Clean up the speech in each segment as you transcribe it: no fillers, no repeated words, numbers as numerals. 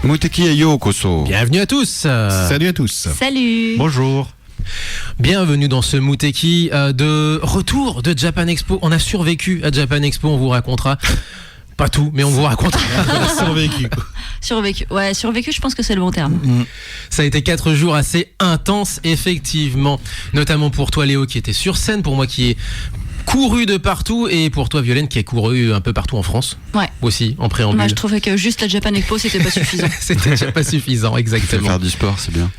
Muteki et Yokoso. Bienvenue à tous. Salut à tous. Salut. Bonjour. Bienvenue dans ce Muteki de retour de Japan Expo. On a survécu à Japan Expo, on vous racontera. Pas tout, mais on vous racontera. Survécu. Survécu, je pense que c'est le bon terme. Ça a été 4 jours assez intenses, effectivement. Notamment pour toi, Léo, qui était sur scène, pour moi qui ai couru de partout, et pour toi, Violaine, qui a couru un peu partout en France. Ouais. Aussi, en préambule. Moi, je trouvais que juste la Japan Expo, c'était pas suffisant. C'était déjà pas suffisant, exactement. Faire du sport, c'est bien.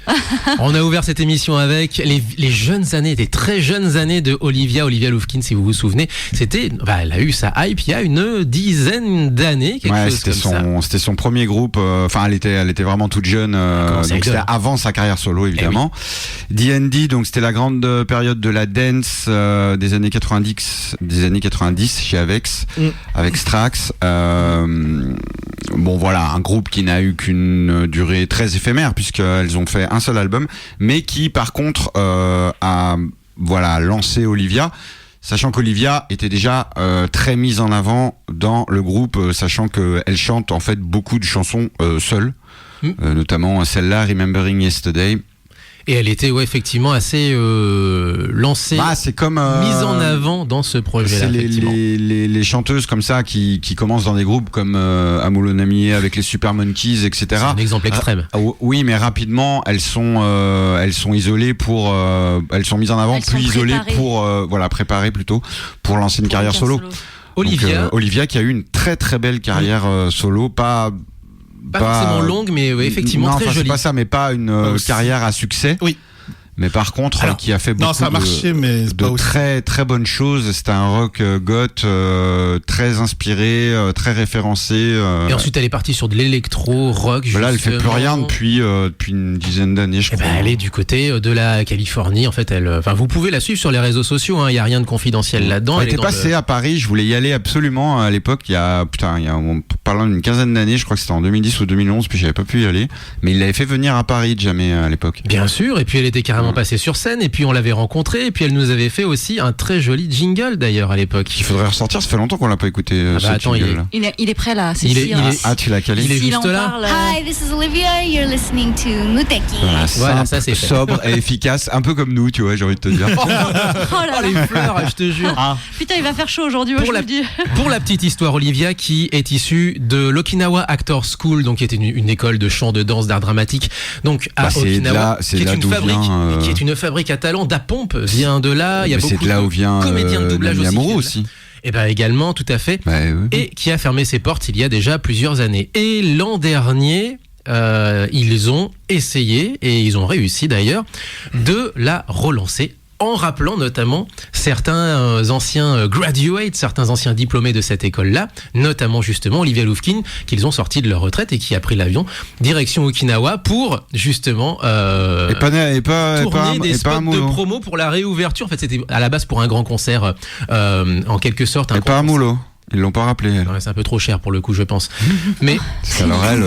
On a ouvert cette émission avec les jeunes années, des très jeunes années de Olivia Loufkine, si vous vous souvenez. Elle a eu sa hype il y a une dizaine d'années, quelque chose comme ça. C'était son premier groupe. Elle était vraiment toute jeune. Donc c'était avant sa carrière solo, évidemment. D&D, donc c'était la grande période de la dance des années 90 chez Avex, avec Strax. Un groupe qui n'a eu qu'une durée très éphémère, puisqu'elles ont fait un seul album, mais qui par contre a lancé Olivia, sachant qu'Olivia était déjà très mise en avant dans le groupe, sachant qu'elle chante en fait beaucoup de chansons seule, notamment celle-là, Remembering Yesterday. Et elle était effectivement assez lancée, c'est comme mise en avant dans ce projet-là. C'est les chanteuses comme ça qui commencent dans des groupes comme Amulo Namie avec les Super Monkeys, etc. C'est un exemple extrême. Oui, mais rapidement elles sont isolées elles sont mises en avant, puis isolées pour préparer plutôt pour lancer une carrière solo. Olivia qui a eu une très très belle carrière solo, pas forcément longue, mais effectivement très jolie. C'est pas ça, mais pas une carrière à succès. Oui. Mais par contre, qui a fait beaucoup de très très bonnes choses. C'était un rock goth très inspiré, très référencé. Et ensuite, elle est partie sur de l'électro rock. Là, elle fait plus rien depuis une dizaine d'années, je crois. Elle est du côté de la Californie. En fait, vous pouvez la suivre sur les réseaux sociaux. Il y a rien de confidentiel là-dedans. Elle était passée à Paris. Je voulais y aller absolument à l'époque. Il y a parlant d'une quinzaine d'années, je crois que c'était en 2010 ou 2011, puis j'avais pas pu y aller. Mais il l'avait fait venir à Paris, jamais à l'époque. Bien sûr. Et puis elle était carrément passée sur scène, et puis on l'avait rencontrée, et puis elle nous avait fait aussi un très joli jingle d'ailleurs à l'époque. Il faudrait ressortir, ça fait longtemps qu'on l'a pas écouté. Attends, il est prêt là, c'est tu l'as calé. Il est juste là. Hi, this is Olivia, you're listening to Muteki. Voilà, ça c'est sobre et efficace, un peu comme nous, tu vois, j'ai envie de te dire. Les fleurs, je te jure. Putain, il va faire chaud aujourd'hui, je vous le dis. Pour la petite histoire, Olivia, qui est issue de l'Okinawa Actor School, donc qui est une école de chant, de danse, d'art dramatique, donc à Okinawa, qui est une fabrique à talent. Dapomp vient de là. Il y a beaucoup de comédiens de doublage aussi. Et également, tout à fait. Et qui a fermé ses portes il y a déjà plusieurs années. Et l'an dernier, ils ont essayé, et ils ont réussi d'ailleurs, de la relancer, en rappelant notamment certains anciens graduates, certains anciens diplômés de cette école-là, notamment justement Olivia Loufkine, qu'ils ont sorti de leur retraite et qui a pris l'avion direction Okinawa pour justement tourner des spots de promo pour la réouverture. En fait, c'était à la base pour un grand concert, en quelque sorte. Pas à Moulo. Ils l'ont pas rappelé. Non, c'est un peu trop cher pour le coup, je pense. Mais alors elle,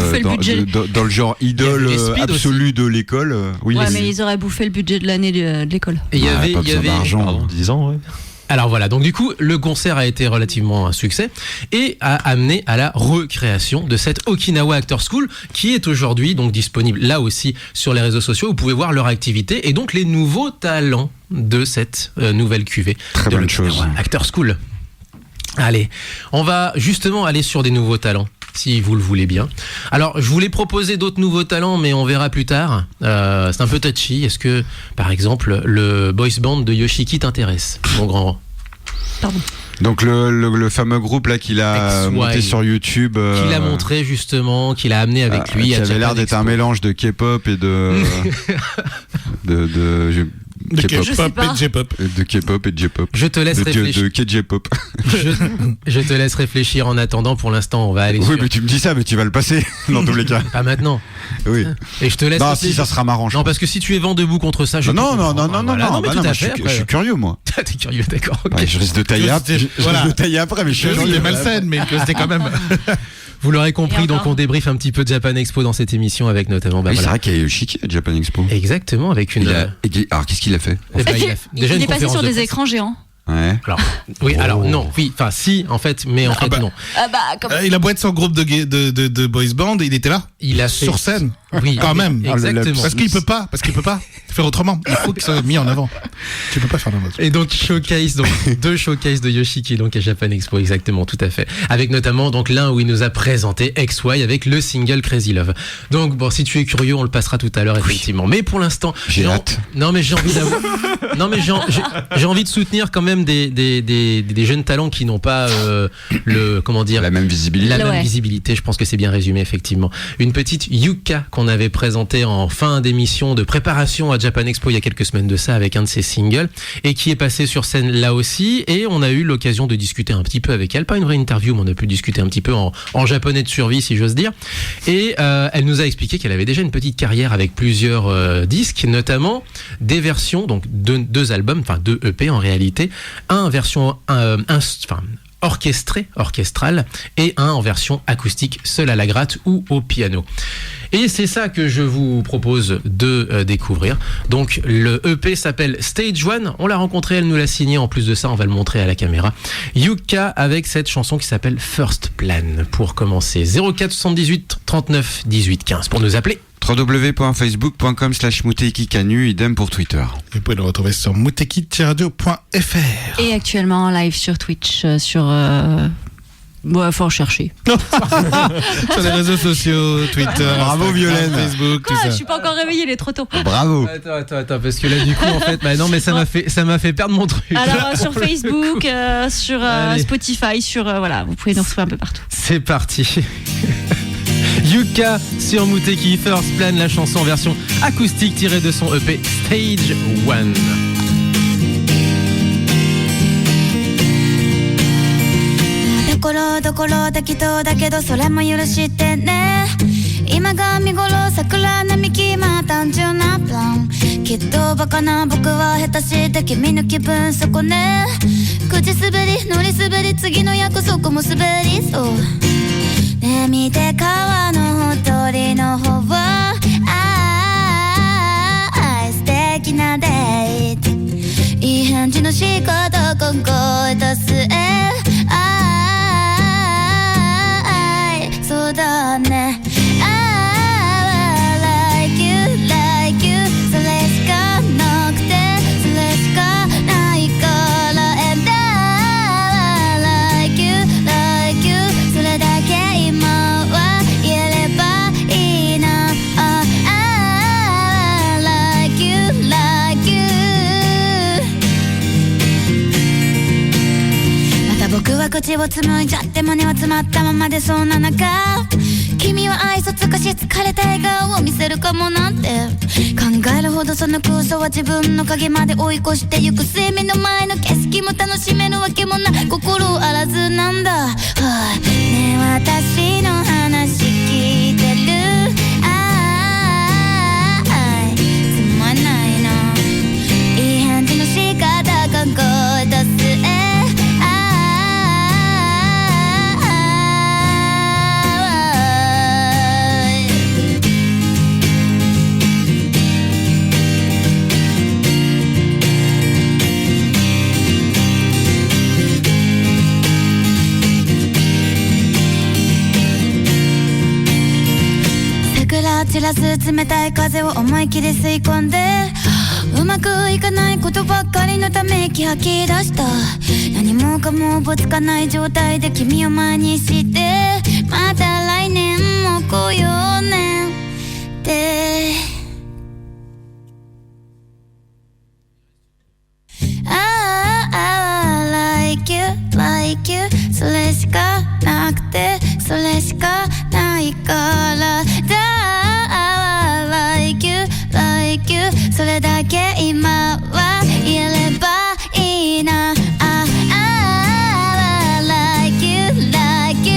dans le genre idole absolue de l'école, mais ils auraient bouffé le budget de l'année de l'école. Et il y avait d'argent, 10 ans, ouais. Alors voilà, donc du coup, le concert a été relativement un succès et a amené à la recréation de cette Okinawa Actor School, qui est aujourd'hui donc disponible là aussi sur les réseaux sociaux. Vous pouvez voir leur activité et donc les nouveaux talents de cette nouvelle cuvée. Très bonne chose. Actor School. Allez, on va justement aller sur des nouveaux talents, si vous le voulez bien. Alors, je voulais proposer d'autres nouveaux talents, mais on verra plus tard. C'est un peu touchy. Est-ce que, par exemple, le boys band de Yoshiki t'intéresse, mon grand? Pardon. Donc le fameux groupe là qu'il a monté sur YouTube, qu'il a montré justement, qu'il a amené avec lui, qui avait l'air d'être un mélange de K-pop et de K-pop et J-pop. De K-pop et de J-pop. Je te laisse réfléchir. De K-J-pop. Je te laisse réfléchir en attendant. Pour l'instant, on va aller. Oui, mais tu me dis ça, mais tu vas le passer dans tous les cas. Pas maintenant. Oui. Et je te laisse. Non, si ça sera marrant. Non, parce que si tu es vent debout contre ça, je. Non, je suis curieux, moi. T'es curieux, d'accord. Okay. Ouais, je risque de tailler après, mais je suis malsaine, mais que c'était quand même. Vous l'aurez compris, donc on débriefe un petit peu Japan Expo dans cette émission avec notamment. C'est vrai qu'il y a Yoshiki à Japan Expo. Exactement, avec une. Alors qu'est-ce qu'il a fait Il est passé sur des écrans géants. Ouais. Alors non, si en fait, mais en fait non. Il a beau être son groupe de boys band, il était là. Il a sur scène. Oui, quand même. Exactement. Parce qu'il peut pas faire autrement. Il faut que ça soit mis en avant. Tu peux pas faire n'importe quoi. Et donc deux showcases de Yoshiki donc à Japan Expo, exactement, tout à fait. Avec notamment donc l'un où il nous a présenté XY avec le single Crazy Love. Donc bon, si tu es curieux, on le passera tout à l'heure effectivement. Mais pour l'instant, j'ai hâte. Non mais j'ai envie j'ai envie de soutenir quand même des jeunes talents qui n'ont pas la même visibilité. Je pense que c'est bien résumé effectivement. Une petite Yuka qu'on avait présentée en fin d'émission de préparation à Japan Expo il y a quelques semaines de ça avec un de ses singles et qui est passée sur scène là aussi, et on a eu l'occasion de discuter un petit peu avec elle, pas une vraie interview mais on a pu discuter un petit peu en japonais de survie si j'ose dire, et elle nous a expliqué qu'elle avait déjà une petite carrière avec plusieurs disques, notamment des versions, donc deux albums, enfin 2 EP en réalité, un en version orchestrale et un en version acoustique, seul à la gratte ou au piano. Et c'est ça que je vous propose de découvrir. Donc le EP s'appelle Stage 1, on l'a rencontré, elle nous l'a signé, en plus de ça on va le montrer à la caméra. Yuka avec cette chanson qui s'appelle First Plan. Pour commencer, 04 78 39 18 15 pour nous appeler. www.facebook.com/Muteiki-Canu, idem pour Twitter. Vous pouvez le retrouver sur muteiki-radio.fr. Et actuellement en live sur Twitch, faut en chercher. Sur les réseaux sociaux, Twitter, bravo Violaine, Facebook, tout ça. Je suis pas encore réveillée, il est trop tôt. Bravo. Attends, parce que là du coup en fait, non mais ça m'a fait perdre mon truc. Alors sur Facebook, sur Spotify, voilà, vous pouvez nous retrouver un peu partout. C'est parti. Yuka sur Muteki, First Plan, la chanson en version acoustique tirée de son EP Stage 1. ところ適当だけどそれも許してね今が見頃桜並木まあ単純なプランきっとバカな僕は下手して君の気分そこね口滑り乗り滑り次の約束も滑りそうねえ見て川のほとりの方は素敵なデートいい返事の仕方考えた末そうだね I like you, like you それしかなくてそれしかないから And I like you, like you それだけ今は言えればいいな I like you, like you また僕は口を紡いじゃって胸は詰まったままでそんな中君は愛想尽かし疲れた笑顔を見せるかもなんて考えるほどその空想は自分の影まで追い越してゆく末目の前の景色も楽しめるわけもない心あらずなんだ、ねえ私の話聞いてるつまんないないい返事の仕方考えた末散らす冷たい風を思い切り吸い込んでうまくいかないことばっかりのため息吐き出した何もかもぶつかない状態で君を前にしてまた来年も来ようねってlike you, like you それしかなくてそれしかないからlike you, like you それだけ今は言えればいいな like you, like you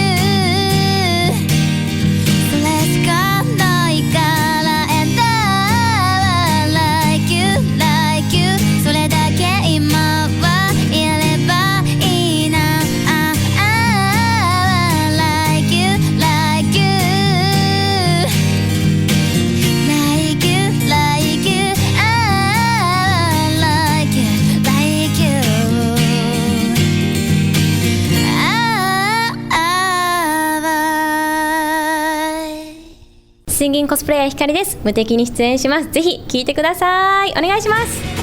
シンギンコスプレイヤーひかりです。無敵に出演します。ぜひ聞いてください。お願いします。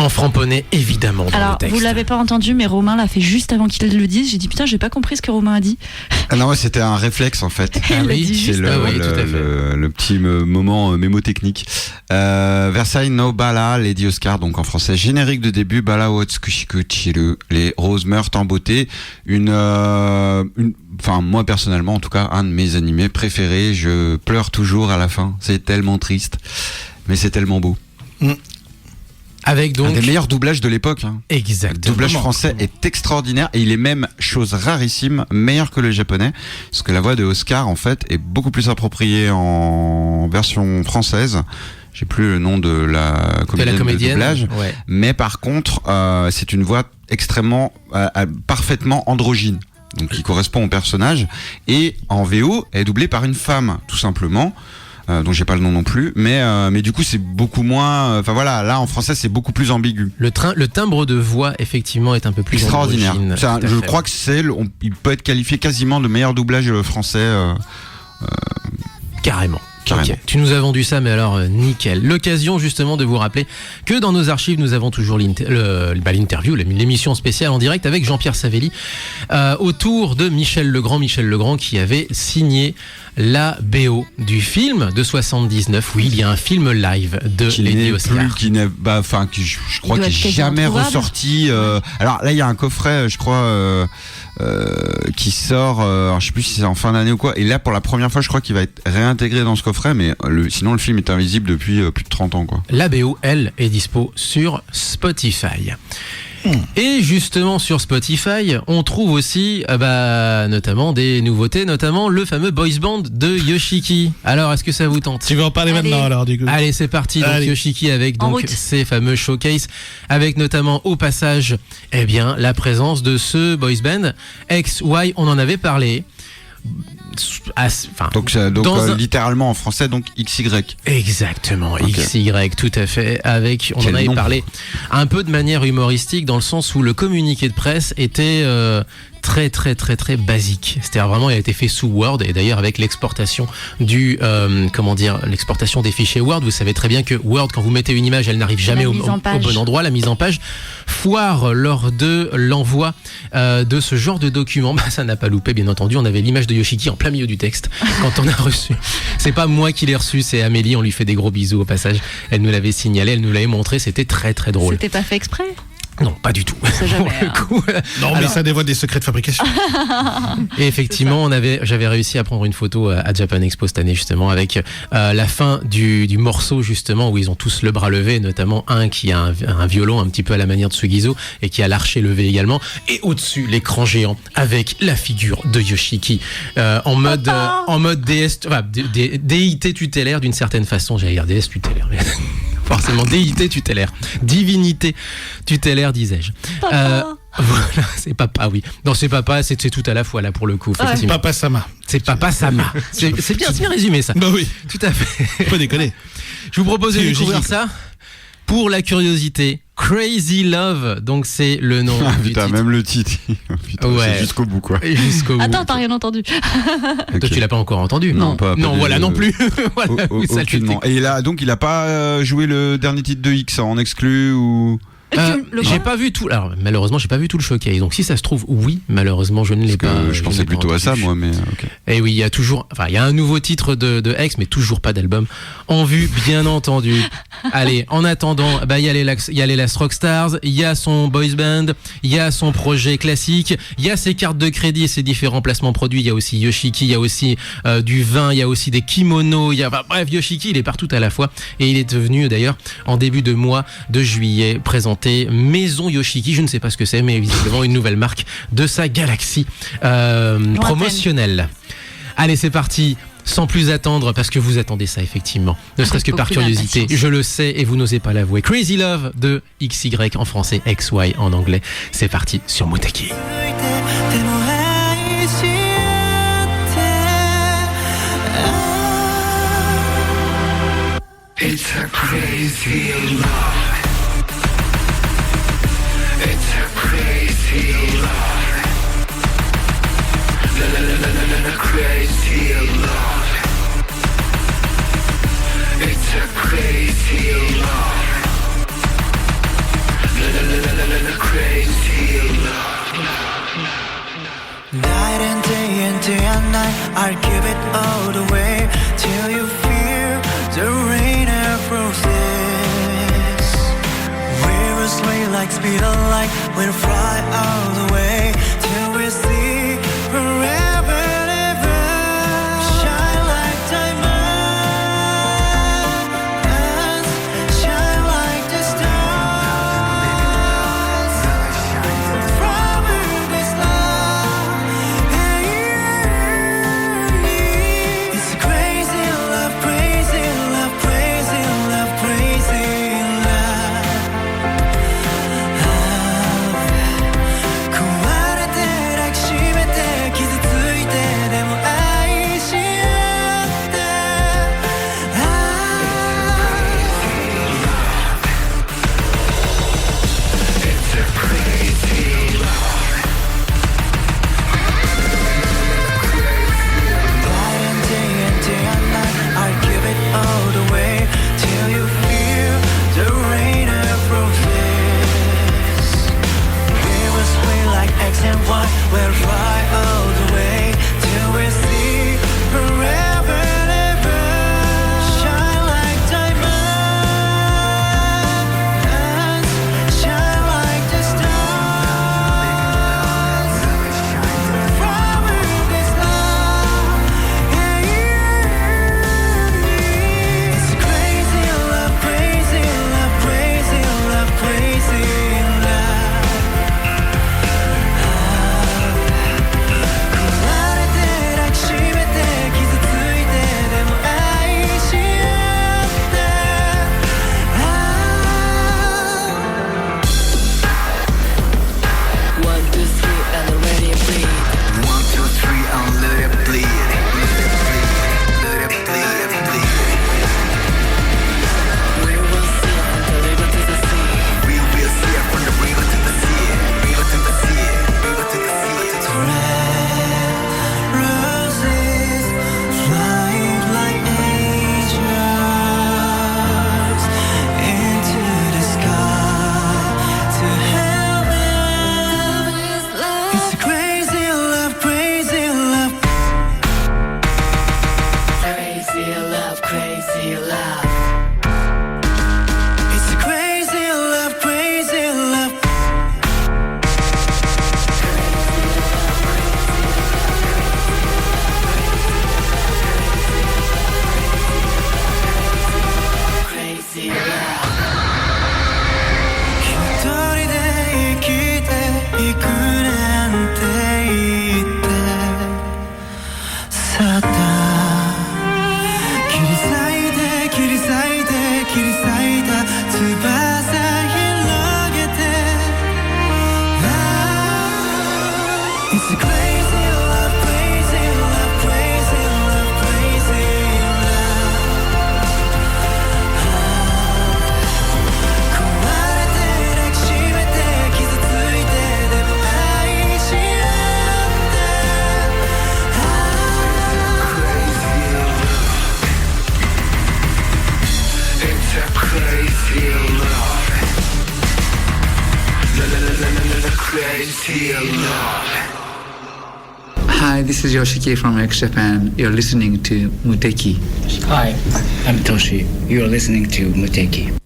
En framponné, évidemment. Dans Alors, le texte. Vous l'avez pas entendu, mais Romain l'a fait juste avant qu'il le dise. J'ai dit putain, j'ai pas compris ce que Romain a dit. Ah non, c'était un réflexe en fait. Ah oui, c'est le petit moment mémotechnique. Versailles no Bala, Lady Oscar, donc en français, générique de début, Bala wo tsukushiku chiru, les roses meurent en beauté. Enfin, moi personnellement, en tout cas, un de mes animés préférés. Je pleure toujours à la fin. C'est tellement triste, mais c'est tellement beau. Avec donc un des meilleurs doublages de l'époque. Hein. Exactement. Le doublage français est extraordinaire et il est même, chose rarissime, meilleur que le japonais, parce que la voix de Oscar en fait est beaucoup plus appropriée en version française. J'ai plus le nom de la comédienne de doublage, ouais. Mais par contre, c'est une voix extrêmement, parfaitement androgyne, donc qui correspond au personnage. Et en VO, elle est doublée par une femme, tout simplement. Dont j'ai pas le nom non plus, mais du coup c'est beaucoup moins. Enfin voilà, là en français c'est beaucoup plus ambigu. Le timbre de voix effectivement est un peu plus extraordinaire. Je crois que il peut être qualifié quasiment de meilleur doublage français. Carrément. Okay. Tu nous as vendu ça, mais alors nickel. L'occasion justement de vous rappeler que dans nos archives, nous avons toujours l'interview, l'émission spéciale en direct avec Jean-Pierre Savelli autour de Michel Legrand qui avait signé la BO du film de 79. Oui, il y a un film live de Lady Oscar. Je crois qu'il n'est jamais ressorti. Alors là, il y a un coffret, je crois, qui sort, alors, je sais plus si c'est en fin d'année ou quoi. Et là, pour la première fois, je crois qu'il va être réintégré dans ce coffret. frais, mais sinon le film est invisible depuis plus de 30 ans, quoi. La BO, elle, est dispo sur Spotify. Et justement sur Spotify, on trouve aussi notamment des nouveautés, notamment le fameux boys band de Yoshiki. Alors, est-ce que ça vous tente ? Tu veux en parler maintenant alors du coup ? Allez, c'est parti. Donc Yoshiki avec ces fameux showcases, avec notamment au passage, la présence de ce boys band XY. On en avait parlé. Donc littéralement en français, donc XY. Exactement, okay. XY, tout à fait. On en avait parlé un peu de manière humoristique, dans le sens où le communiqué de presse était très très très très basique. C'est-à-dire vraiment, il a été fait sous Word, et d'ailleurs avec l'exportation l'exportation des fichiers Word, vous savez très bien que Word, quand vous mettez une image, elle n'arrive jamais au bon endroit. La mise en page foire lors de l'envoi de ce genre de document. Ça n'a pas loupé, bien entendu. On avait l'image de Yoshiki en plein milieu du texte quand on a reçu. C'est pas moi qui l'ai reçu, c'est Amélie. On lui fait des gros bisous au passage. Elle nous l'avait signalé, elle nous l'avait montré. C'était très très drôle. C'était pas fait exprès ? Non, pas du tout. C'est jamais. Non, mais ça dévoile des secrets de fabrication. Et effectivement, j'avais réussi à prendre une photo à Japan Expo cette année, justement, avec la fin du morceau, justement, où ils ont tous le bras levé, notamment un qui a un violon un petit peu à la manière de Sugizo et qui a l'archet levé également. Et au-dessus, l'écran géant avec la figure de Yoshiki en mode déesse, déité tutélaire d'une certaine façon. J'allais dire déesse tutélaire, mais forcément déité tutélaire, divinité tutélaire, disais-je. Voilà, c'est papa, oui. Non, c'est papa, c'est tout à la fois là pour le coup. Ouais. Papa Sama. C'est Papa Sama. C'est bien résumé ça. Bah oui. Tout à fait. Pas déconner. Je vous propose de découvrir ça. Pour la curiosité, Crazy Love, donc c'est le nom du titre. Même le titre. C'est jusqu'au bout, quoi. Attends, t'as rien entendu. Okay. Toi, tu l'as pas encore entendu ? Non, non plus. Voilà, aucunement. Et là, donc, il a pas joué le dernier titre de X en exclu ou... J'ai pas vu tout. Alors malheureusement, j'ai pas vu tout le showcase. Donc si ça se trouve, oui, malheureusement, je ne l'ai pas. Je pensais plutôt à ça, moi, mais. Okay. Et oui, il y a un nouveau titre de X, mais toujours pas d'album en vue, bien entendu. Allez, en attendant, il y a les Last Rockstars, il y a son boys band, il y a son projet classique, il y a ses cartes de crédit et ses différents placements produits. Il y a aussi Yoshiki, il y a aussi du vin, il y a aussi des kimonos. Bref, Yoshiki, il est partout à la fois, et il est devenu d'ailleurs en début de mois de juillet présenté Maison Yoshiki, je ne sais pas ce que c'est, mais visiblement une nouvelle marque de sa galaxie promotionnelle. Allez, c'est parti, sans plus attendre, parce que vous attendez ça effectivement, ne serait-ce que par curiosité, je le sais et vous n'osez pas l'avouer. Crazy Love de XY en français, XY en anglais. C'est parti sur Muteki. It's a crazy love. It's a crazy love. Crazy love. It's a crazy love. Crazy love. Night and day and night, I'll give it all away till you feel the rain of roses. We're a sway like speed of light, we'll fly all the way till we see forever and ever. Shine like diamonds, shine like the stars. Forever this love, and you and me. It's crazy love, crazy love, crazy love, crazy love. Quiet that action. Hi, this is Yoshiki from X Japan. You're listening to Muteki. Hi, I'm Toshi. You're listening to Muteki.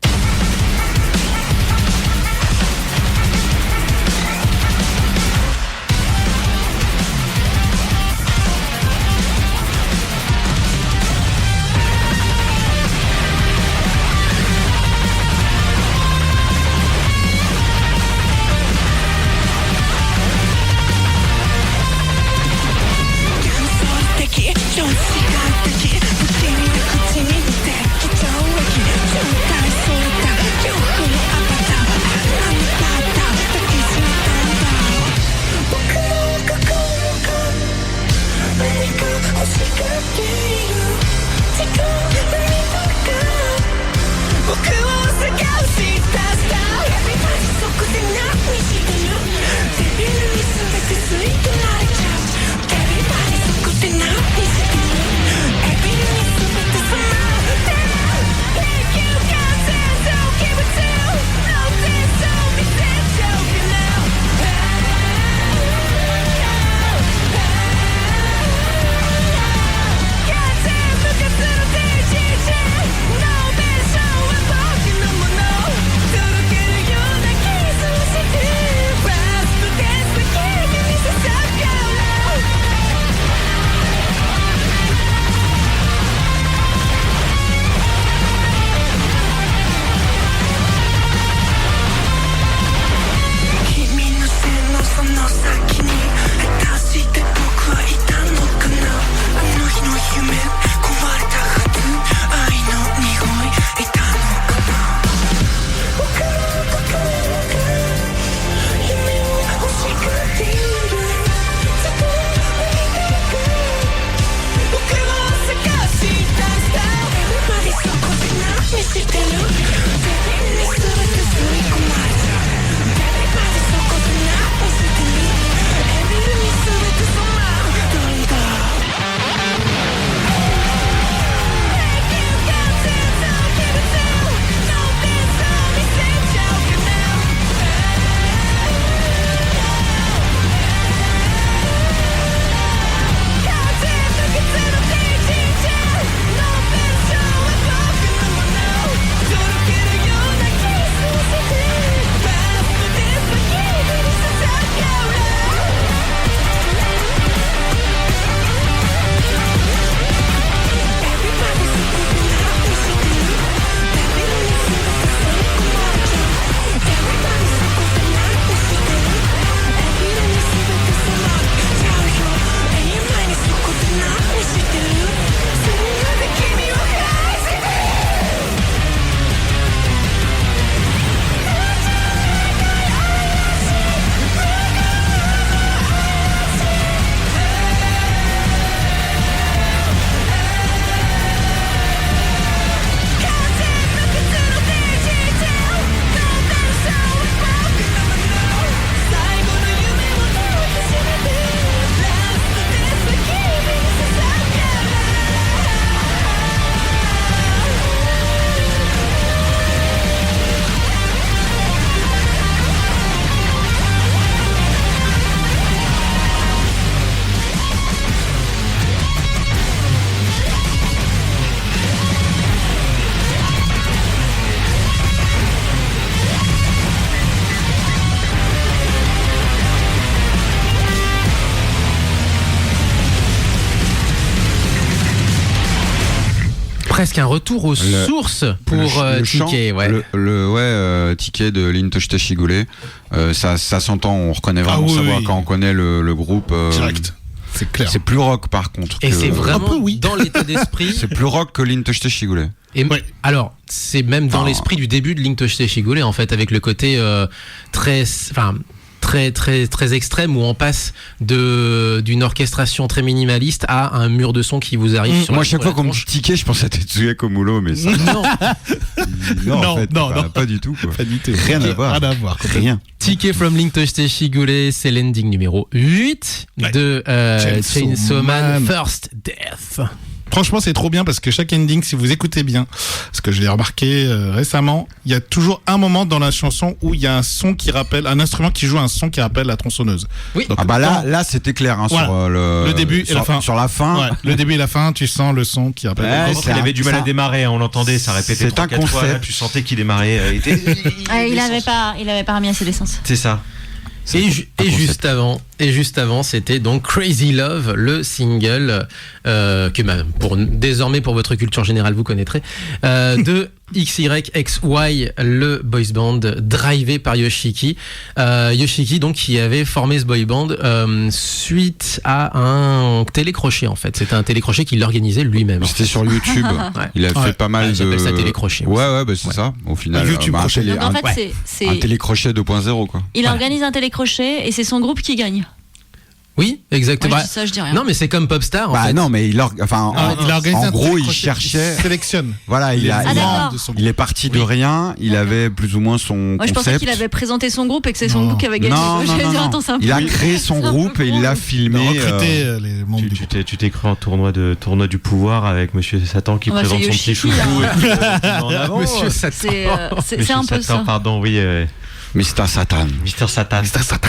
presque un retour aux sources pour Ticket. Ticket de Lin Toshitashi Gure. Ça s'entend, on reconnaît vraiment sa voix quand on connaît le groupe. Direct. C'est clair. C'est plus rock par contre. Et c'est vraiment dans l'état d'esprit. C'est plus rock que Lintoshite Shigure. Et alors, c'est même dans l'esprit du début de Lintoshite Shigure, en fait, avec le côté très extrême où on passe d'une orchestration très minimaliste à un mur de son qui vous arrive sur moi, chaque fois qu'on me dit ticket, je pense à Tetsuya Komulo, mais ça. Non, en fait, pas du tout. Quoi. Pas du tout. Rien à voir. Rien. Ticket from Lintoshite Shigure, c'est l'ending numéro 8 de Chainsaw Man First Death. Franchement, c'est trop bien parce que chaque ending, si vous écoutez bien, parce que je l'ai remarqué récemment, il y a toujours un moment dans la chanson où il y a un son qui rappelle, un instrument qui joue un son qui rappelle la tronçonneuse. Oui. Donc, là, c'était clair voilà, sur le début et la fin. Sur la fin. Ouais, le début et la fin, tu sens le son qui rappelle. Il avait du mal à démarrer, on l'entendait, ça répétait 3-4 fois. Là, tu sentais qu'il démarrait. Il avait pas remis assez d'essence. C'est ça. Et juste avant, c'était donc Crazy Love, le single que désormais pour votre culture générale vous connaîtrez, de XYXY, le boys band drivé par Yoshiki. Yoshiki donc qui avait formé ce boy band suite à un télécrochet en fait. C'était un télécrochet qu'il organisait lui-même. C'était sur YouTube. Il a fait pas mal de. J'appelle ça télécrochet. Ouais, c'est ça. Au final, YouTube crochet. Donc en fait, c'est un télécrochet 2.0 quoi. Il organise un télécrochet et c'est son groupe qui gagne. Oui, exactement. Ouais, ça, je dis rien. Non, mais c'est comme Popstar. En fait. Non, mais il organisé en gros, il cherchait. Sélectionne. Voilà, il est parti de rien. Il avait plus ou moins son concept. Je pensais qu'il avait présenté son groupe et que c'est son groupe qui avait gagné. Non. Il a créé son groupe et il l'a filmé. Recruté les membres du groupe. Tu t'es cru en tournoi du pouvoir avec Monsieur Satan qui présente son petit chouchou. Monsieur Satan. C'est un peu ça. Pardon, oui. Mr. Satan.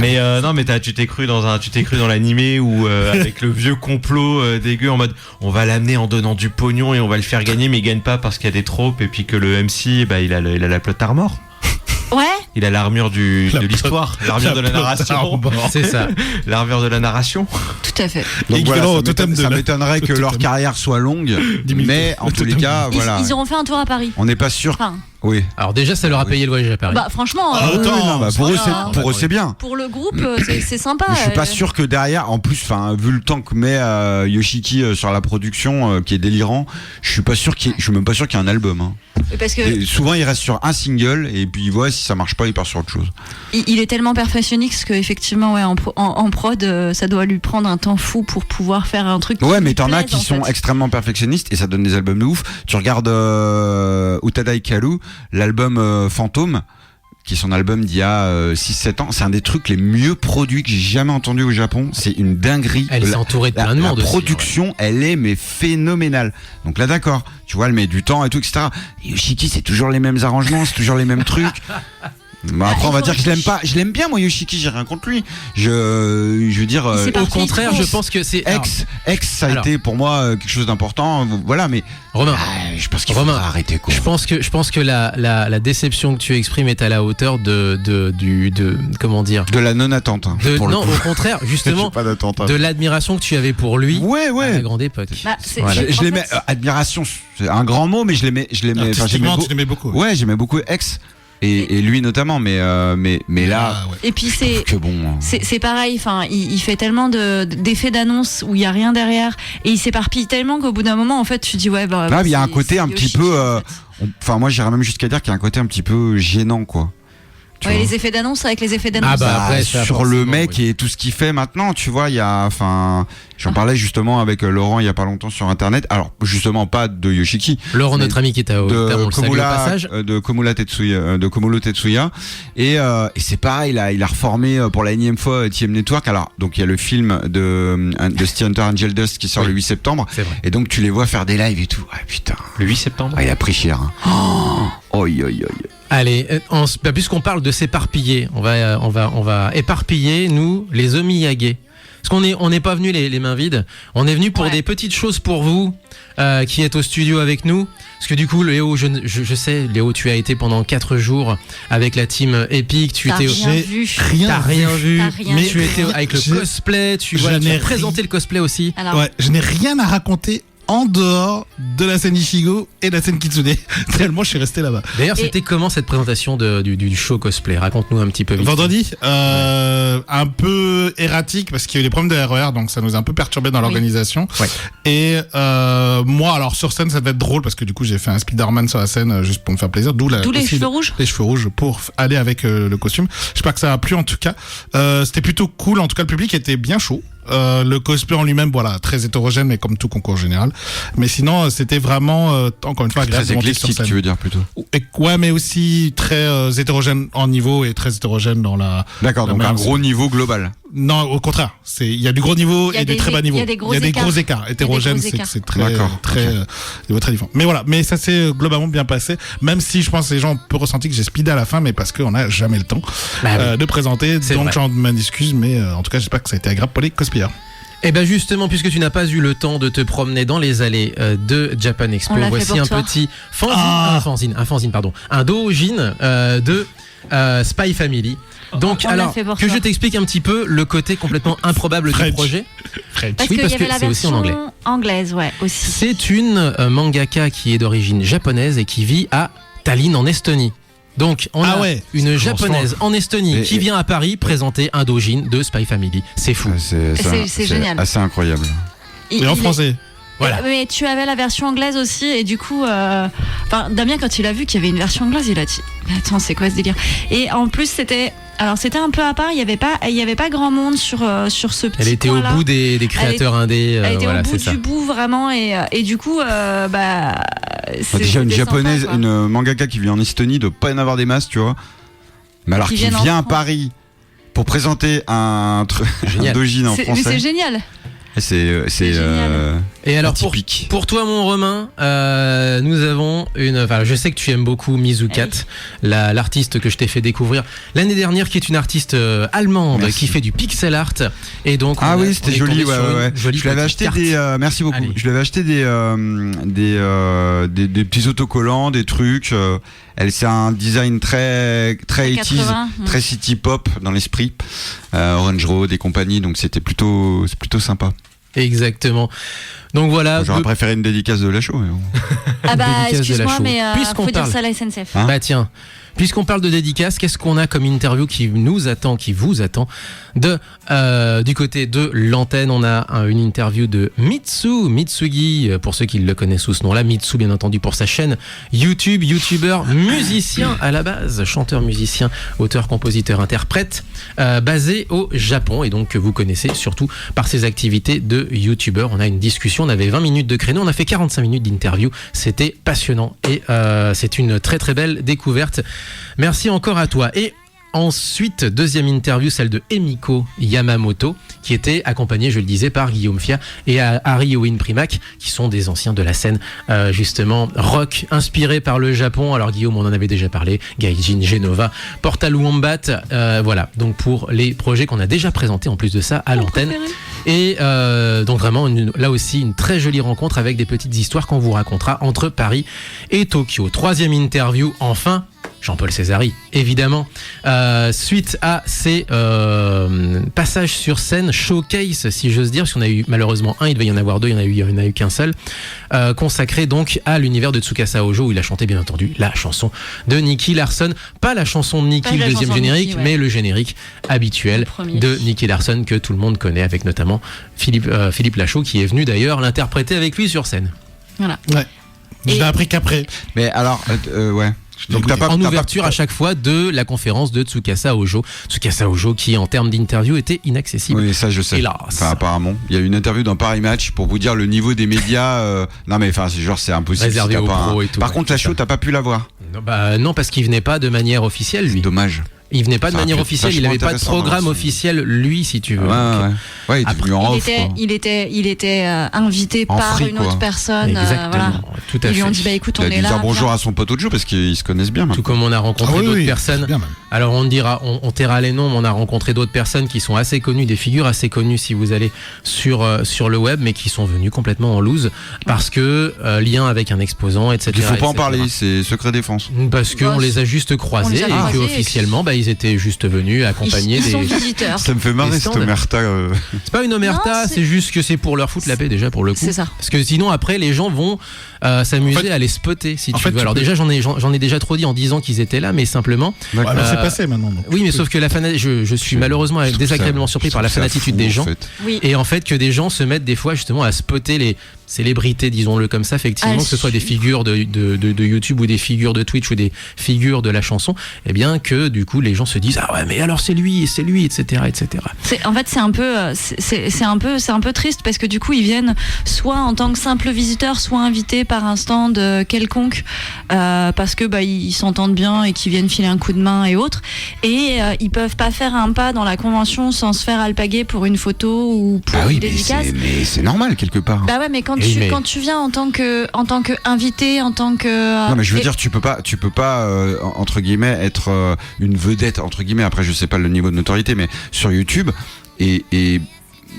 Mais non, mais tu t'es cru dans l'animé où avec le vieux complot dégueu en mode on va l'amener en donnant du pognon et on va le faire gagner, mais il gagne pas parce qu'il y a des tropes et puis que le MC il a la plot armor. Ouais. Il a l'armure de l'histoire, l'armure de la narration. C'est ça. L'armure de la narration. Tout à fait. Donc voilà, ça m'étonnerait que leur carrière soit longue, mais en tous les cas, voilà. Ils auront fait un tour à Paris. On n'est pas sûr. Oui. Alors déjà, ça leur a payé le voyage à Paris. Franchement. Pour eux, c'est bien. Pour le groupe, c'est sympa. Mais je suis pas sûr que derrière, en plus, vu le temps que met Yoshiki sur la production, qui est délirant, je suis même pas sûr qu'il y ait un album. Hein. Parce que et souvent, il reste sur un single et puis il voit si ça marche pas, il part sur autre chose. Il est tellement perfectionniste qu'effectivement, en prod, ça doit lui prendre un temps fou pour pouvoir faire un truc. Ouais, mais t'en as qui sont extrêmement perfectionnistes et ça donne des albums de ouf. Tu regardes Utada Hikaru, l'album Fantôme, qui est son album d'il y a 6-7 ans, c'est un des trucs les mieux produits que j'ai jamais entendu au Japon. C'est une dinguerie. Elle s'est entourée de plein de monde. La production, elle est mais phénoménale. Donc là, d'accord, tu vois, elle met du temps et tout, etc. Et Yoshiki, c'est toujours les mêmes arrangements, c'est toujours les mêmes trucs. Après, on va dire que je l'aime pas. Je l'aime bien, moi, Yoshiki, j'ai rien contre lui. Je veux dire. Au contraire, je pense que c'est. X, ça a été pour moi quelque chose d'important. Voilà, mais. Romain. Je pense qu'il faut arrêter, quoi. Je pense que la déception que tu exprimes est à la hauteur de comment dire. De la non-attente. Hein, non, au contraire, justement. Pas d'attente, hein. De l'admiration que tu avais pour lui. Ouais. À la grande époque. Je l'aimais. Admiration, c'est un grand mot, mais je l'aimais. Tu l'aimais beaucoup. Ouais, j'aimais beaucoup X. Et lui notamment, mais là. Et puis c'est pareil. Enfin, il fait tellement d'effets d'annonce où il y a rien derrière, et il s'éparpille tellement qu'au bout d'un moment, en fait, tu dis ouais. Il y a un côté un petit peu. Enfin, moi, j'irais même jusqu'à dire qu'il y a un côt un petit peu gênant, quoi. Ouais, les effets d'annonce avec les effets d'annonce. Après, sur le mec et tout ce qu'il fait maintenant, tu vois, il y a, j'en parlais justement avec Laurent il y a pas longtemps sur internet. Alors justement pas de Yoshiki. Laurent, notre ami qui est à Haute, de Komuro Tetsuya. Et c'est pareil là, il a reformé pour la énième fois TM Network. Alors donc il y a le film de Steve Hunter Angel Dust qui sort le 8 septembre. C'est vrai. Et donc tu les vois faire des lives et tout. Ah putain. Le 8 septembre. Il a pris cher. Hein. Allez, puisqu'on parle de s'éparpiller, on va éparpiller, nous, les Omiyage. Parce qu'on n'est pas venu les mains vides. On est venu pour des petites choses pour vous, qui êtes au studio avec nous. Parce que du coup, Léo, je sais, Léo, tu as été pendant 4 jours avec la team Epic. T'as rien vu. Mais tu étais avec le cosplay. Tu as présenté le cosplay aussi. Ouais, je n'ai rien à raconter en dehors de la scène Ichigo et de la scène Kitsune. Tellement je suis resté là-bas. D'ailleurs, c'était comment cette présentation du show cosplay? Raconte-nous un petit peu. Vendredi, un peu erratique parce qu'il y a eu des problèmes de RER, donc ça nous a un peu perturbé dans l'organisation. Ouais. Et moi, alors sur scène, ça devait être drôle parce que du coup, j'ai fait un Spider-Man sur la scène juste pour me faire plaisir. D'où les cheveux rouges. Les cheveux rouges pour aller avec le costume. J'espère que ça a plu en tout cas. C'était plutôt cool. En tout cas, le public était bien chaud. Le cosplay en lui-même, voilà, très hétérogène, mais comme tout concours général. Mais sinon, c'était vraiment, encore une fois, agréable. Très éclectique, tu veux dire plutôt. Ouais, mais aussi très hétérogène en niveau et très hétérogène dans la. D'accord, donc un gros niveau global. Non, au contraire. Il y a du gros niveau et des très bas niveaux. Il y a des gros écarts. Hétérogène, c'est très différent. Mais voilà. Mais ça s'est globalement bien passé. Même si je pense que les gens ont peu ressenti que j'ai speedé à la fin, mais parce qu'on n'a jamais le temps de présenter. Donc j'en m'excuse, mais en tout cas, j'espère que ça a été agréable pour les cosplayers. Et bien justement, puisque tu n'as pas eu le temps de te promener dans les allées de Japan Expo, voici un petit un doujin de Spy Family. Donc alors que je t'explique un petit peu le côté complètement improbable du projet. Parce qu'il y avait la version anglaise, ouais, aussi. C'est une mangaka qui est d'origine japonaise et qui vit à Tallinn en Estonie. Donc on a une japonaise en Estonie qui vient à Paris présenter un doujin de Spy Family. C'est fou. C'est génial. Assez incroyable. Et en français. Voilà. Mais tu avais la version anglaise aussi et du coup, Damien quand il a vu qu'il y avait une version anglaise, il a dit mais attends c'est quoi ce délire? Et en plus c'était un peu à part, il y avait pas grand monde sur ce petit. Elle était au bout des créateurs indés. Elle était au bout du bout vraiment et du coup déjà une japonaise, sympa, une mangaka qui vit en Estonie doit pas y en avoir des masses, tu vois. Mais alors qui vient à Paris pour présenter un doujin en français. Mais c'est génial. C'est et alors pour toi mon Romain, nous avons je sais que tu aimes beaucoup Mizukat, l'artiste que je t'ai fait découvrir l'année dernière, qui est une artiste allemande qui fait du pixel art, et donc c'était joli, ouais. Je l'avais acheté merci beaucoup. Allez. Je l'avais acheté des petits autocollants, des trucs. C'est un design très 80s, très city pop dans l'esprit, Orange Road et compagnie, donc c'est plutôt sympa. Exactement. Donc voilà. J'aurais préféré une dédicace de Lachaud. Excuse-moi, mais faut dire ça à la SNCF. Bah tiens. Puisqu'on parle de dédicace, qu'est-ce qu'on a comme interview qui vous attend du côté de l'antenne? On a une interview de Mitsugi, pour ceux qui le connaissent sous ce nom-là. Mitsu, bien entendu, pour sa chaîne YouTube, youtubeur, musicien à la base, chanteur, musicien, auteur, compositeur, interprète, basé au Japon, et donc que vous connaissez surtout par ses activités de youtubeur. On a une discussion, on avait 20 minutes de créneau, on a fait 45 minutes d'interview, c'était passionnant et c'est une très très belle découverte. Merci encore à toi. Et ensuite, deuxième interview, celle de Emiko Yamamoto, qui était accompagnée, je le disais, par Guillaume Fia et Harry Owen Primac, qui sont des anciens de la scène, justement, rock, inspiré par le Japon. Alors Guillaume, on en avait déjà parlé, Gaijin, Genova, Portal Wombat, voilà, donc pour les projets qu'on a déjà présentés, en plus de ça, à l'antenne. Et donc vraiment, là aussi, une très jolie rencontre avec des petites histoires qu'on vous racontera entre Paris et Tokyo. Troisième interview, enfin, Jean-Paul Césari, évidemment. Suite à ces passages sur scène, showcase, si j'ose dire, parce qu'on a eu malheureusement il devait y en avoir deux, il n'y en a eu qu'un seul, consacré donc à l'univers de Tsukasa Ojo, où il a chanté bien entendu la chanson de Nicky Larson. Pas la chanson de Nicky, le deuxième générique, mais le générique habituel de Nicky Larson, que tout le monde connaît, avec notamment Philippe Lachaud, qui est venu d'ailleurs l'interpréter avec lui sur scène. Voilà. Ouais. Je l'ai appris qu'après. Mais alors, ouais. Donc en ouverture à chaque fois de la conférence de Tsukasa Ojo. Tsukasa Ojo qui en termes d'interview était inaccessible. Oui, ça je sais. Hélas. Enfin apparemment, il y a une interview dans Paris Match pour vous dire le niveau des médias. Non mais enfin c'est impossible. Réservé aux pros et tout. Par contre Lachaud, t'as pas pu l'avoir. Non, parce qu'il venait pas de manière officielle lui. Dommage. Il venait pas de manière officielle, il n'avait pas de programme officiel lui, si tu veux. Ouais, il était venu en off. Il était invité par une autre personne. Exactement. Voilà. Tout à fait. Ils lui ont dit écoute, on est là. Il a dit bonjour à son pote Ojo parce qu'ils se connaissent bien. Tout comme on a rencontré d'autres personnes. Alors on taira les noms, mais on a rencontré d'autres personnes qui sont assez connues, des figures assez connues si vous allez sur le web, mais qui sont venues complètement en loose parce que lien avec un exposant, etc. Il faut pas en parler, c'est secret défense. Parce qu'on les a juste croisés et qu'officiellement, ils ils étaient juste venus accompagner ils sont visiteurs. Ça me fait marrer cette omerta. C'est pas une omerta, c'est juste que c'est pour leur foutre la paix déjà pour le coup. C'est ça. Parce que sinon après les gens vont s'amuser à les spotter si tu veux. Alors déjà j'en ai déjà trop dit en disant qu'ils étaient là, mais simplement. Alors c'est passé maintenant. Donc. Oui, mais sauf que je suis malheureusement désagréablement surpris par la fanatitude des gens. Oui. Et en fait que des gens se mettent des fois justement à spotter les célébrités, disons-le comme ça, effectivement, que ce soit des figures de YouTube ou des figures de Twitch ou des figures de la chanson, eh bien que du coup les gens se disent ah ouais mais alors c'est lui, etc. En fait c'est un peu triste parce que du coup ils viennent soit en tant que simples visiteurs, soit invités par un stand quelconque parce que ils s'entendent bien et qu'ils viennent filer un coup de main et autres, et ils peuvent pas faire un pas dans la convention sans se faire alpaguer pour une photo ou pour une dédicace. Mais c'est normal quelque part. Bah ouais, mais quand tu viens en tant que invité, en tant que non mais je veux dire tu peux pas entre guillemets être une vedette entre guillemets, après je sais pas le niveau de notoriété, mais sur YouTube et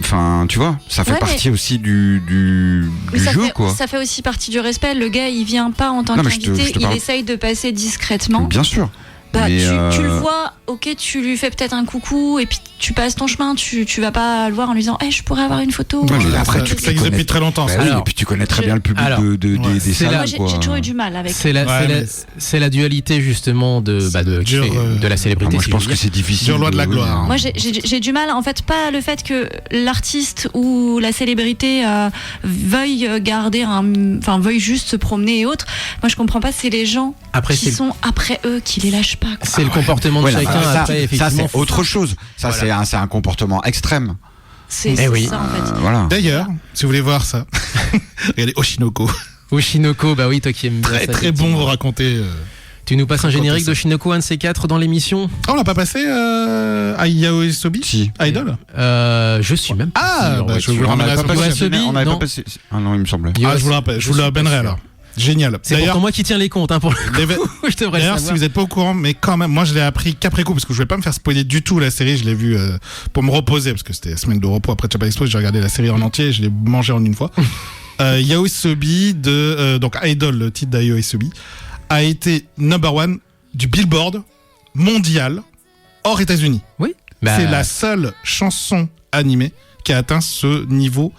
enfin tu vois ça fait partie aussi du jeu quoi. Ça fait aussi partie du respect. Le gars il vient pas en tant qu'invité, il essaye de passer discrètement. Bien sûr. Tu le vois, ok, tu lui fais peut-être un coucou et puis tu passes ton chemin, tu vas pas le voir en lui disant je pourrais avoir une photo. Ouais, mais après tu ça existe depuis très longtemps. Et puis tu connais très bien le public des salles. Moi j'ai toujours eu du mal avec. C'est la dualité justement de la célébrité. Moi je pense que c'est difficile. Loi de la gloire. Moi j'ai du mal, en fait, pas le fait que l'artiste ou la célébrité veuille veuille juste se promener et autres. Moi je comprends pas, c'est les gens qui sont après eux qui les lâchent pas. C'est le comportement de chacun. Ça c'est autre chose. Ça c'est un comportement extrême. C'est ça en fait. Voilà. D'ailleurs, si vous voulez voir ça, regardez Oshinoko. Oshinoko, bah oui, toi qui aimes bien ça. Très bon, vous racontez. Tu nous passes un générique d'Oshinoko, un de ces quatre dans l'émission. On l'a pas passé à Yaoi Sobi, Idol. Je suis même pas sûr. Je vous le ramène à Sobi. On n'avait pas passé. Ah non, il me semblait. Je vous le rappelle, je vous le ramènerai alors. Génial. C'est pourtant moi qui tiens les comptes pour le coup. Je devrais D'ailleurs, si vous n'êtes pas au courant, mais quand même, moi je l'ai appris qu'après coup, parce que je voulais pas me faire spoiler du tout la série. Je l'ai vue pour me reposer, parce que c'était la semaine de repos après Japan Expo. J'ai regardé la série en entier et je l'ai mangé en une fois. Yaoi Sobi donc Idol, le titre d'Yaoi Sobi, a été #1 du Billboard mondial hors États-Unis. Oui. C'est la seule chanson animée qui a atteint ce niveau.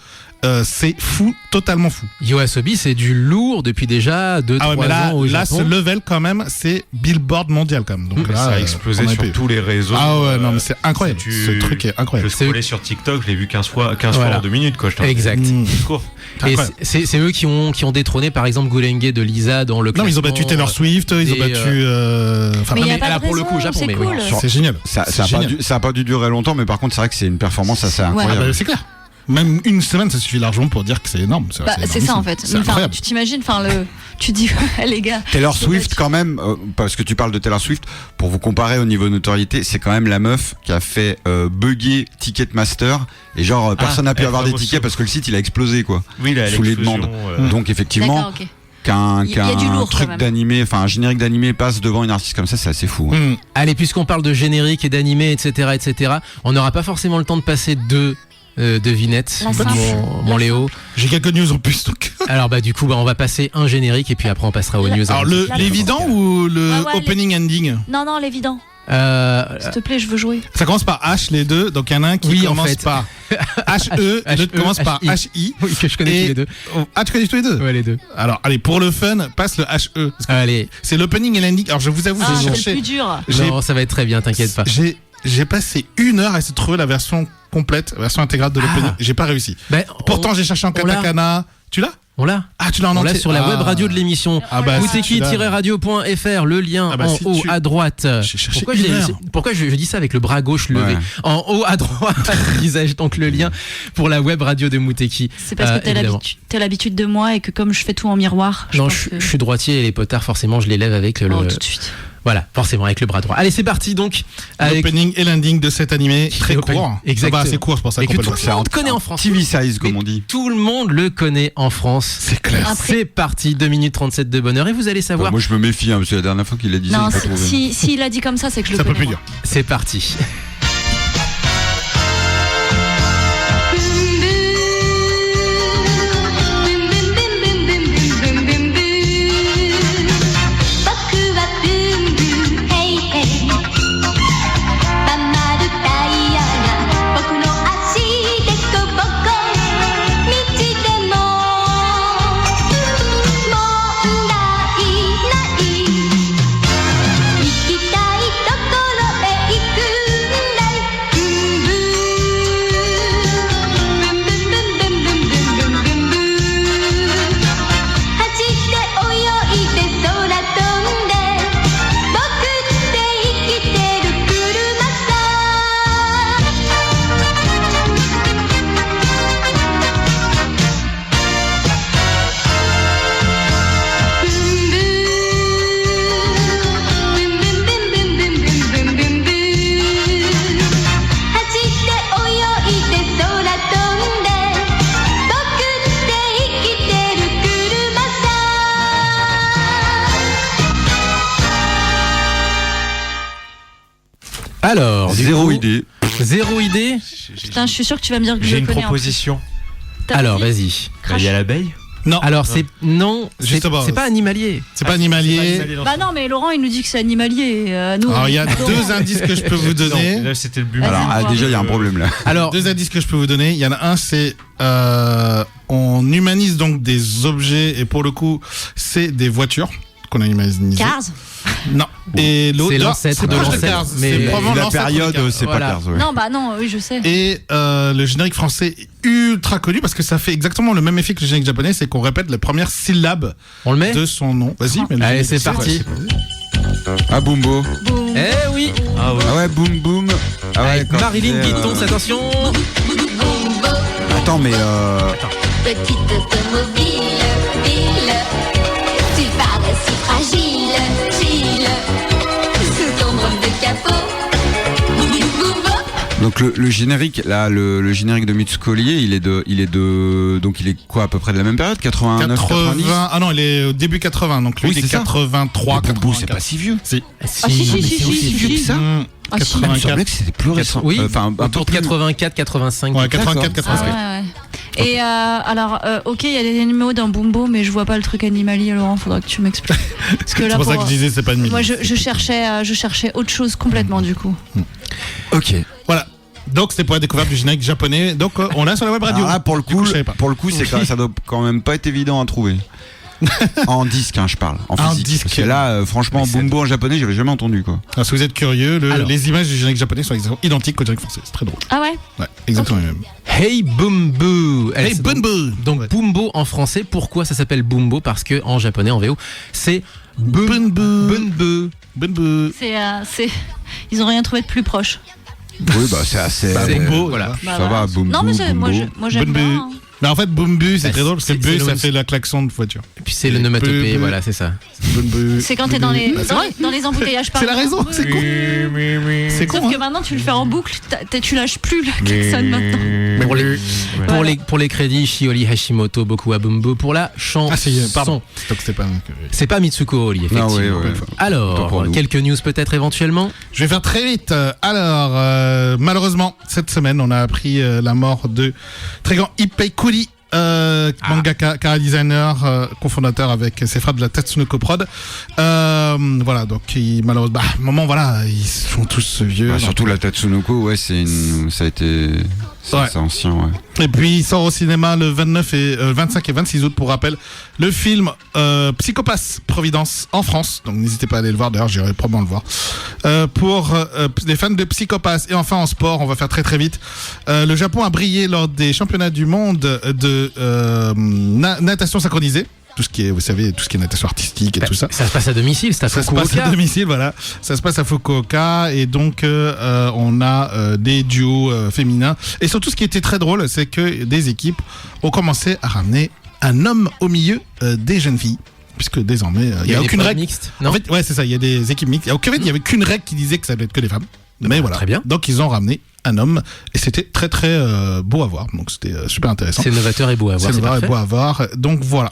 C'est fou, totalement fou. YOASOBI, c'est du lourd depuis déjà 2-3 ans au Japon. Là, ce level quand même, c'est Billboard mondial quand même. Donc là, ça a explosé sur tous les réseaux. Ah ouais, non mais c'est incroyable. Ce truc est incroyable. Je scrollais sur TikTok, je l'ai vu 15 fois en 2 minutes quoi. Exact. Et c'est eux qui ont détrôné par exemple Gulenge de Lisa dans le classement. Non, ils ont battu Taylor Swift, ils ont battu. Mais là pour le coup, Japon, c'est cool. C'est génial. Ça a pas dû durer longtemps, mais par contre c'est vrai que c'est une performance assez incroyable. C'est clair. Même une semaine, ça suffit largement pour dire que c'est énorme. C'est ça en fait. Tu t'imagines, tu dis les gars. Taylor Swift quand même, parce que tu parles de Taylor Swift, pour vous comparer au niveau de notoriété, c'est quand même la meuf qui a fait bugger Ticketmaster et personne n'a pu avoir des tickets parce que le site il a explosé quoi. Oui, sous les demandes. Donc effectivement. Qu'un truc d'animé, enfin un générique d'animé passe devant une artiste comme ça, c'est assez fou. Allez, puisqu'on parle de générique et d'animé, etc., on n'aura pas forcément le temps de passer deux devinettes, mon Léo. J'ai quelques news en plus donc. Alors du coup on va passer un générique et puis après on passera aux news. Alors l'évident ou le opening ending? Non l'évident. S'il te plaît, je veux jouer. Ça commence par H les deux, donc il y en a un qui commence par H-E et l'autre commence par H-I. Oui, que je connais tous les deux. Ah, tu connais tous les deux? Ouais, les deux. Alors allez, pour le fun, passe le H-E. Allez. C'est l'opening et l'ending. Alors je vous avoue, j'ai cherché. C'est le plus dur. Non, ça va être très bien, t'inquiète pas. J'ai passé 1 heure à essayer de trouver la version complète, la version intégrale de l'opening. J'ai pas réussi. Pourtant, j'ai cherché en katakana. Tu l'as? On l'a. Ah, tu l'as en entier. On l'a sur la web radio de l'émission. Muteki-radio.fr, le lien en haut à droite. Pourquoi je dis ça avec le bras gauche levé? En haut à droite, visage, donc le lien pour la web radio de Muteki. C'est parce que t'as l'habitude de moi et que comme je fais tout en miroir. Non, je suis droitier et les potards, forcément, je les lève avec le. Tout de suite. Voilà, forcément avec le bras droit. Allez, c'est parti donc. L'opening et l'ending de cet animé très court. Exactement. C'est court, c'est pour ça qu'on peut le faire. Tout le monde connaît en France. TV size, comme on dit. Tout le monde le connaît en France. C'est clair. C'est parti, 2 minutes 37 de bonheur et vous allez savoir. Moi, je me méfie, parce que la dernière fois qu'il a dit ça, j'ai pas trouvé. S'il a dit comme ça, c'est que je le connais. Ça peut plus dire. C'est parti. Alors, Zéro idée. Zéro idée. Putain, je suis sûr que tu vas me dire que J'ai je une connais. proposition. Alors, vas-y. Il y a l'abeille. Non. Alors, c'est pas animalier. C'est pas animalier. Bah non, mais Laurent, il nous dit que c'est animalier. Nous, Alors, il y a deux indices que je peux vous donner. Là, c'était le but. Alors, déjà, il y a un problème là. Alors, deux indices que je peux vous donner. Il y en a un, c'est on humanise donc des objets, et pour le coup, c'est des voitures qu'on a humanisées. Cars. Non. Et l'autre, c'est l'ancêtre de l'ancêtre. Mais la période, c'est pas Cars. Ouais. Non, bah non, oui, je sais. Et le générique français est ultra connu parce que ça fait exactement le même effet que le générique japonais, c'est qu'on répète les premières syllabes de son nom. Vas-y, mais allez, c'est parti. Ah, Bumbo. Eh oui. Ah ouais, boum boum. Ah ouais, Marilyn Guitons, attention. Attends, mais Petite automobile, ville, tu parais si fragile, Gilles, sous ton drôle de capot. donc le générique là, le générique de Mitsukollier, il est quoi à peu près de la même période, 89, 90. Ah non, il est au début 80, donc lui il est 83. Bumbo, c'est pas si vieux. Si. C'est aussi vieux que ça. Il me semblait que c'était plus récent. Oui, enfin, autour de 84, 85. Ouais, 84, 85. Ah, ouais. Et alors, ok, il y a des animaux dans Bumbo, mais je vois pas le truc animalier, Laurent. Faudra que tu m'expliques. Parce que là, c'est pour ça que je disais c'est pas animalier. Moi, je cherchais autre chose complètement du coup. Ok. Voilà. Donc c'était pour la découverte du générique japonais. Donc on l'a sur la web radio. Alors là, pour le coup, ça doit quand même pas être évident à trouver. En disque, je parle. En physique. Disque. Parce que là, franchement, Bumbo en japonais, j'avais jamais entendu quoi. Alors, si vous êtes curieux, les images du générique japonais sont identiques au générique français. C'est très drôle. Ah ouais. Ouais, exactement les mêmes. Hey Bumbo. Hey Bumbo. Donc Bumbo en français, pourquoi ça s'appelle Bumbo? Parce que en japonais, en VO, c'est Bumbo. Bumbo. C'est ils ont rien trouvé de plus proche. Oui, bah c'est assez. Bumbo, voilà. Ça va, Bumbo. Non, mais moi j'aime bien. Hein. Mais en fait, Bumbu, c'est très drôle parce que bu, ça fait la klaxon de voiture. Et puis c'est le nomatopée, voilà, c'est ça. C'est quand t'es dans les embouteillages. C'est la raison, c'est con. C'est con. Sauf que maintenant tu le fais en boucle, tu lâches plus le klaxon maintenant. Pour les crédits, Shiori Hashimoto, beaucoup à Bumbo pour la chanson. Ah, pardon. C'est pas Mitsuko Oli, effectivement. Ouais. Alors, quelques news peut-être éventuellement. Je vais faire très vite. Alors, malheureusement, cette semaine, on a appris la mort de très grand Ippei Kuri, mangaka, cara designer, cofondateur avec ses frères de la Tatsunoko Prod. Voilà, donc malheureusement, moment, voilà, ils sont tous vieux. Bah, surtout la Tatsunoko, ouais, ça a été. C'est ancien, ouais. Et puis il sort au cinéma le 25 et 26 août pour rappel le film Psychopath Providence en France. Donc n'hésitez pas à aller le voir, d'ailleurs j'irai probablement le voir. Pour les fans de Psychopath. Et enfin en sport, on va faire très très vite. Le Japon a brillé lors des championnats du monde de natation synchronisée. Tout ce qui est, vous savez, tout ce qui est natation artistique et tout ça. Ça se passe à domicile, ça se passe à domicile, voilà. Ça se passe à Fukuoka et donc on a des duos féminins. Et surtout, ce qui était très drôle, c'est que des équipes ont commencé à ramener un homme au milieu des jeunes filles. Puisque désormais, il n'y a aucune règle. Mixte, non ? En fait, ouais, c'est ça, il y a des équipes mixtes. Il n'y avait qu'une règle qui disait que ça devait être que des femmes. Mais voilà. Très bien. Donc ils ont ramené un homme et c'était très très beau à voir. Donc c'était super intéressant. C'est novateur et beau à voir. C'est novateur et beau à voir. Donc voilà.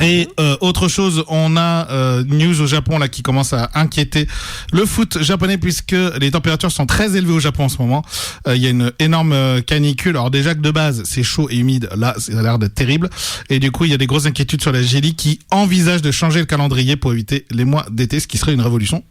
Et autre chose, on a news au Japon là qui commence à inquiéter le foot japonais puisque les températures sont très élevées au Japon en ce moment. Il y a une énorme canicule. Alors déjà que de base c'est chaud et humide, là ça a l'air d'être terrible. Et du coup il y a des grosses inquiétudes sur la J-League qui envisage de changer le calendrier pour éviter les mois d'été, ce qui serait une révolution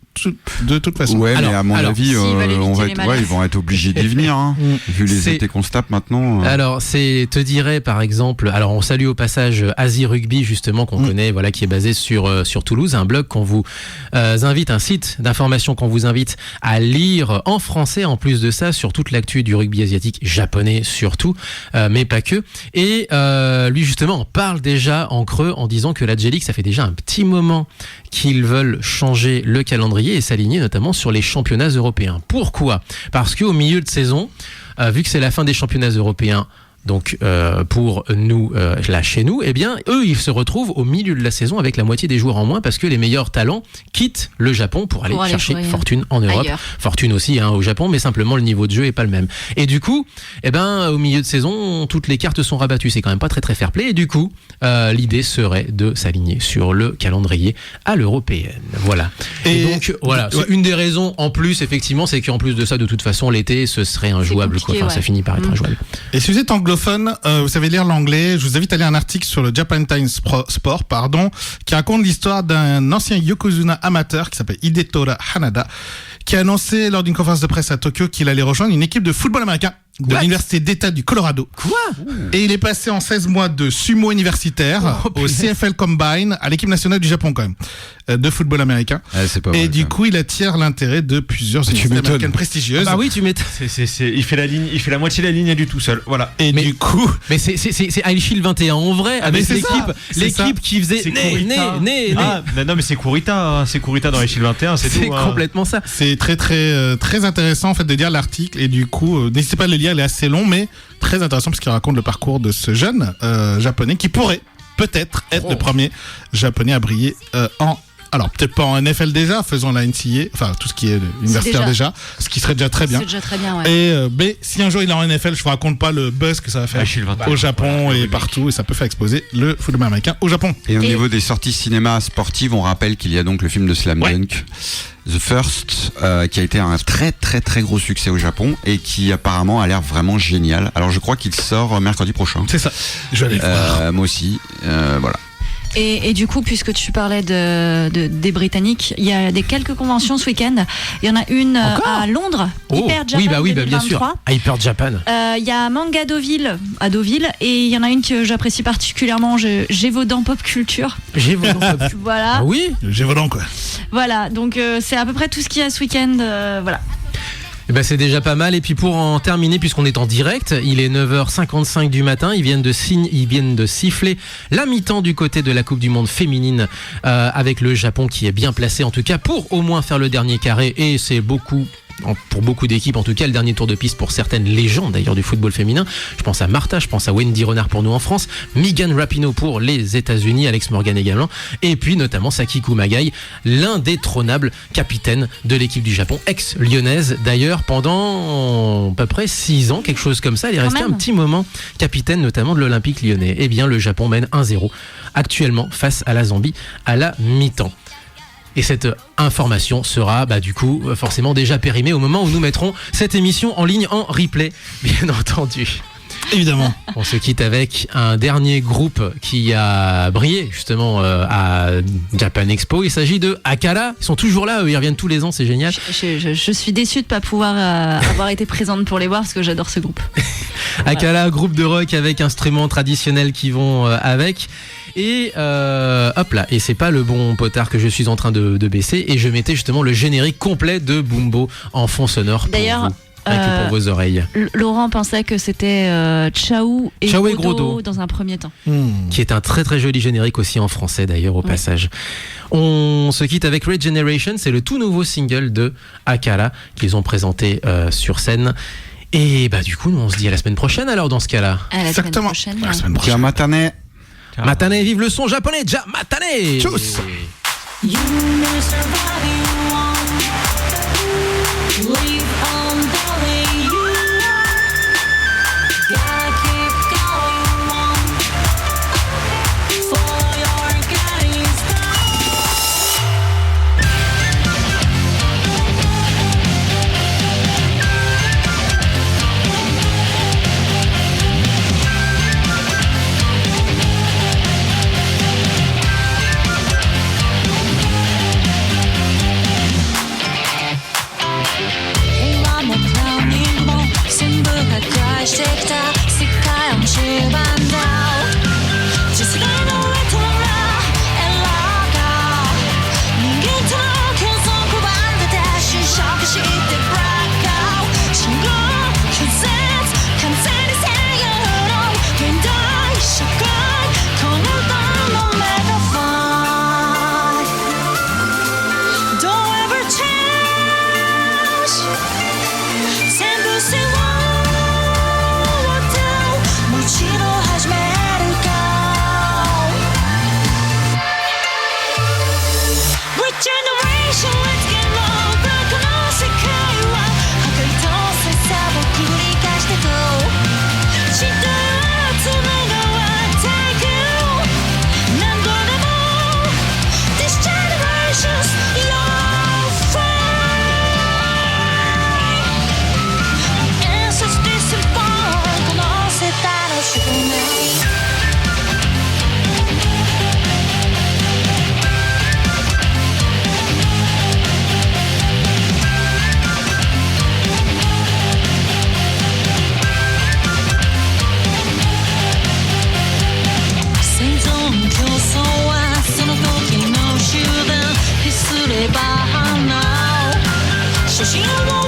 de toute façon. Ouais, mais à mon avis, ils vont être obligés d'y venir, hein, vu les étés qu'on se tape maintenant. Alors, te dirais par exemple, alors on salue au passage Asie Rugby justement qu'on connaît, voilà, qui est basé sur Toulouse, un blog qu'on vous invite, un site d'information qu'on vous invite à lire en français en plus de ça sur toute l'actu du rugby asiatique, japonais surtout, mais pas que. Et lui justement on parle déjà en creux en disant que la J-League, ça fait déjà un petit moment qu'ils veulent changer le calendrier et s'aligner notamment sur les championnats européens. Pourquoi ? Parce qu'au milieu de saison, vu que c'est la fin des championnats européens Donc pour nous là chez nous, eh bien eux ils se retrouvent au milieu de la saison avec la moitié des joueurs en moins parce que les meilleurs talents quittent le Japon pour aller chercher fortune en Europe. Ailleurs. Fortune aussi au Japon, mais simplement le niveau de jeu est pas le même. Et du coup, eh ben au milieu de saison, toutes les cartes sont rabattues. C'est quand même pas très très fair play. Et du coup, l'idée serait de s'aligner sur le calendrier à l'européenne. Voilà. Et donc voilà, c'est une des raisons en plus effectivement, c'est qu'en plus de ça, de toute façon, l'été ce serait injouable. Enfin, ça finit par être injouable. Et si vous êtes anglophone, vous savez lire l'anglais, je vous invite à lire un article sur le Japan Times Sport, qui raconte l'histoire d'un ancien Yokozuna amateur qui s'appelle Hidetora Hanada, qui a annoncé lors d'une conférence de presse à Tokyo qu'il allait rejoindre une équipe de football américain de l'université d'État du Colorado. Quoi ? Et il est passé en 16 mois de sumo universitaire au CFL Combine à l'équipe nationale du Japon quand même, de football américain. C'est pas et vrai, du coup, il attire l'intérêt de plusieurs universités américaines prestigieuses. Ah bah oui, tu m'étonnes. Il fait la moitié de la ligne du tout seul. Voilà. Et du coup, mais c'est High Shield 21 en vrai avec l'équipe qui faisait non mais c'est Kurita dans High Shield 21, c'est tout. C'est complètement ça. C'est très très très intéressant en fait de lire l'article et du coup, n'hésitez pas à le lire, il est assez long mais très intéressant parce qu'il raconte le parcours de ce jeune japonais qui pourrait peut-être être le premier japonais à briller alors peut-être pas en NFL déjà, faisons la NCAA, enfin tout ce qui est universitaire déjà, ce qui serait déjà très bien. C'est déjà très bien, ouais. Et mais si un jour il est en NFL, je vous raconte pas le buzz que ça va faire au Japon et partout, et ça peut faire exploser le football américain au Japon. Et au niveau des sorties cinéma sportives, on rappelle qu'il y a donc le film de Slam Dunk, The First, qui a été un très très très gros succès au Japon et qui apparemment a l'air vraiment génial. Alors je crois qu'il sort mercredi prochain. C'est ça. Je vais aller le voir. Moi aussi. Voilà. Et du coup, puisque tu parlais des Britanniques, il y a quelques conventions ce week-end. Il y en a une à Londres, Hyper Japan. Oui, bien sûr. À Hyper Japan. Il y a Manga Deauville à Deauville et il y en a une que j'apprécie particulièrement, Gévaudan Pop Culture. Gévaudan Pop Culture. Voilà. Ah oui. Gévaudan quoi. Voilà, donc c'est à peu près tout ce qu'il y a ce week-end. Voilà. Eh ben c'est déjà pas mal. Et puis pour en terminer, puisqu'on est en direct, il est 9h55 du matin. Ils viennent de siffler la mi-temps du côté de la Coupe du Monde féminine avec le Japon qui est bien placé en tout cas pour au moins faire le dernier carré. Et c'est pour beaucoup d'équipes, en tout cas le dernier tour de piste pour certaines légendes d'ailleurs du football féminin. Je pense à Martha, je pense à Wendy Renard pour nous en France, Megan Rapinoe pour les États-Unis, Alex Morgan également, et puis notamment Saki Kumagai, l'indétrônable capitaine de l'équipe du Japon, ex-lyonnaise d'ailleurs pendant à peu près 6 ans, quelque chose comme ça. Elle est restée un petit moment capitaine notamment de l'Olympique lyonnais. Eh bien le Japon mène 1-0 actuellement face à la Zambie à la mi-temps. Et cette information sera du coup forcément déjà périmée au moment où nous mettrons cette émission en ligne en replay, bien entendu. Évidemment. On se quitte avec un dernier groupe qui a brillé justement à Japan Expo. Il s'agit de Akala. Ils sont toujours là, eux, ils reviennent tous les ans, c'est génial. Je suis déçue de ne pas pouvoir avoir été présente pour les voir parce que j'adore ce groupe. Akala, groupe de rock avec instruments traditionnels qui vont avec. Et hop là, et c'est pas le bon potard que je suis en train de baisser, et je mettais justement le générique complet de Bumbo en fond sonore pour vous, pour vos oreilles. Laurent pensait que c'était Ciao et Grodo dans un premier temps. Qui est un très très joli générique aussi en français d'ailleurs au passage. On se quitte avec Regeneration, c'est le tout nouveau single de Akala qu'ils ont présenté sur scène. Et du coup, nous on se dit à la semaine prochaine alors dans ce cas-là. Exactement. À la semaine prochaine. Matane. Matane, vive le son japonais, Matane. Tchuss. 競争はその時の集団、必すれば花を初心を